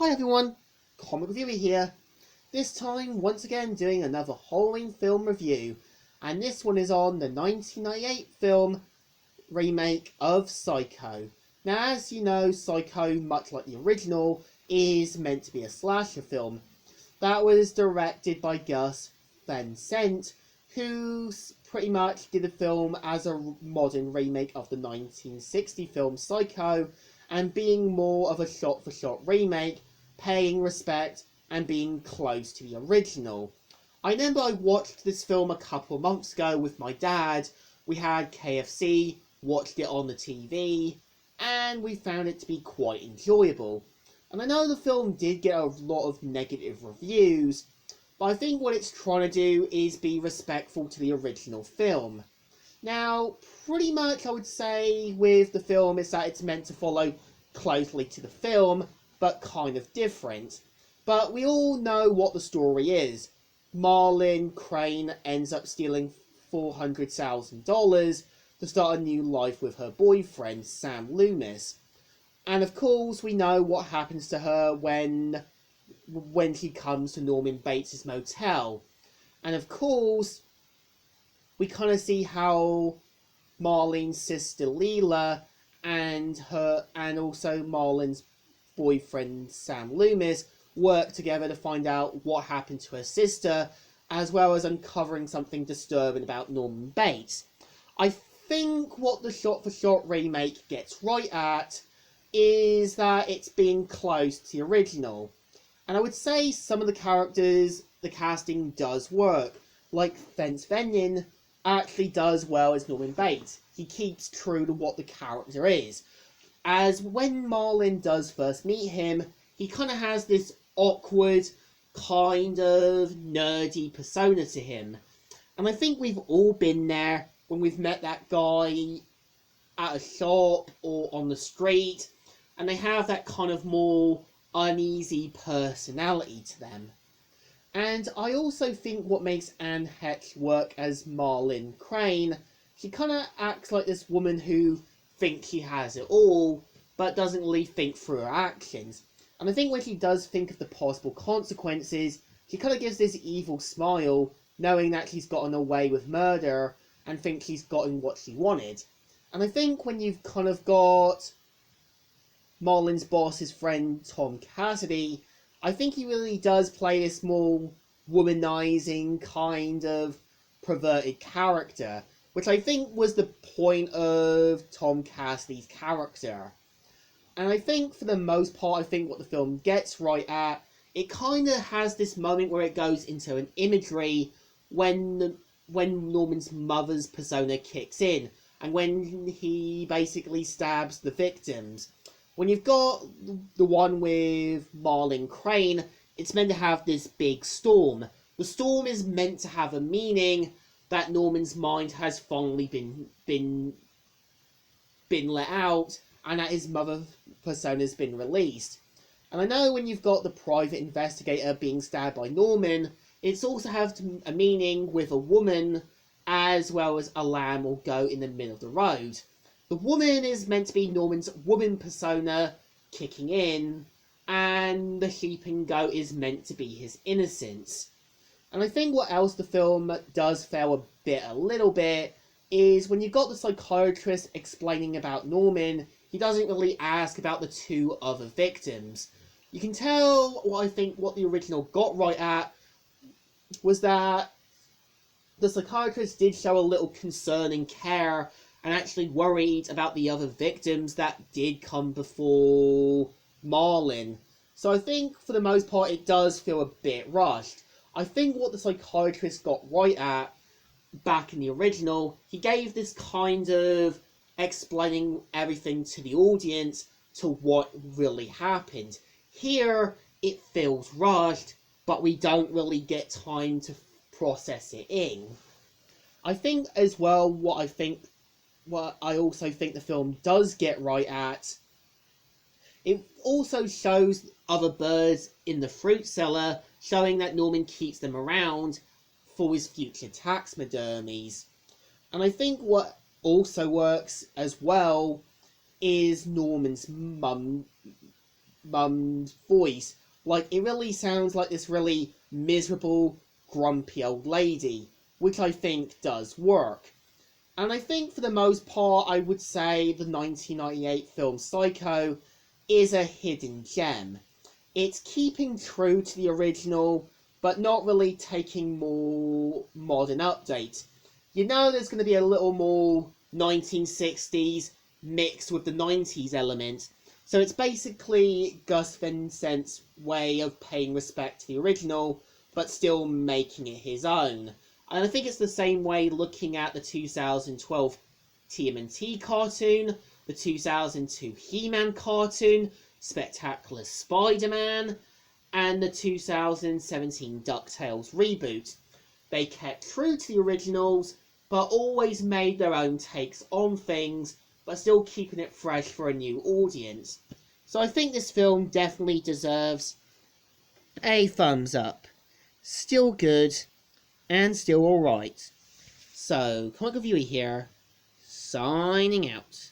Hi everyone, Comic Reviewer here. This time, once again, doing another Halloween film review. And this one is on the 1998 film remake of Psycho. Now, as you know, Psycho, much like the original, is meant to be a slasher film. That was directed by Gus Van Sant, who pretty much did the film as a modern remake of the 1960 film Psycho, and being more of a shot-for-shot remake, paying respect and being close to the original. I remember I watched this film a couple of months ago with my dad. We had KFC, watched it on the TV, and we found it to be quite enjoyable. And I know the film did get a lot of negative reviews, but I think what it's trying to do is be respectful to the original film. Now, pretty much I would say with the film is that it's meant to follow closely to the film, but kind of different. But we all know what the story is. Marlon Crane ends up stealing $400,000 to start a new life with her boyfriend, Sam Loomis. And of course, we know what happens to her when she comes to Norman Bates' motel. And of course, we kind of see how Marlene's sister Leela and also Marlon's boyfriend Sam Loomis work together to find out what happened to her sister, as well as uncovering something disturbing about Norman Bates. I think what the shot-for-shot remake gets right at is that it's being close to the original. And I would say some of the characters, the casting does work. Like Fence Venyon actually does well as Norman Bates. He keeps true to what the character is. As when Marlon does first meet him, he kind of has this awkward, kind of nerdy persona to him. And I think we've all been there when we've met that guy at a shop or on the street, and they have that kind of more uneasy personality to them. And I also think what makes Anne Heche work as Marlon Crane, she kind of acts like this woman who thinks she has it all, but doesn't really think through her actions. And I think when she does think of the possible consequences, she kind of gives this evil smile, knowing that she's gotten away with murder and thinks she's gotten what she wanted. And I think when you've kind of got Marlon's boss's friend Tom Cassidy, I think he really does play this more womanizing kind of perverted character, which I think was the point of Tom Cassidy's character. And I think for the most part, I think what the film gets right at, it kind of has this moment where it goes into an imagery when Norman's mother's persona kicks in, and when he basically stabs the victims. When you've got the one with Marlon Crane, it's meant to have this big storm. The storm is meant to have a meaning that Norman's mind has finally been let out, and that his mother persona has been released. And I know when you've got the private investigator being stabbed by Norman, it's also has a meaning with a woman, as well as a lamb or goat in the middle of the road. The woman is meant to be Norman's woman persona kicking in, and the sheep and goat is meant to be his innocence. And I think what else the film does fail a little bit, is when you've got the psychiatrist explaining about Norman, he doesn't really ask about the two other victims. You can tell what I think what the original got right at was that the psychiatrist did show a little concern and care and actually worried about the other victims that did come before Marlon. So I think for the most part it does feel a bit rushed. I think what the psychiatrist got right at back in the original, he gave this kind of explaining everything to the audience to what really happened. Here, it feels rushed, but we don't really get time to process it in. I think as well, what I also think the film does get right at, it also shows other birds in the fruit cellar, showing that Norman keeps them around for his future taxidermies. And I think what also works as well is Norman's mum voice. Like, it really sounds like this really miserable, grumpy old lady, which I think does work. And I think for the most part, I would say the 1998 film Psycho is a hidden gem. It's keeping true to the original, but not really taking more modern updates. You know there's going to be a little more 1960s mixed with the 90s element. So it's basically Gus Van Sant's way of paying respect to the original, but still making it his own. And I think it's the same way looking at the 2012 TMNT cartoon, the 2002 He-Man cartoon, Spectacular Spider-Man, and the 2017 DuckTales reboot. They kept true to the originals, but always made their own takes on things, but still keeping it fresh for a new audience. So I think this film definitely deserves a thumbs up. Still good, and still alright. So, Comic Reviewer here, signing out.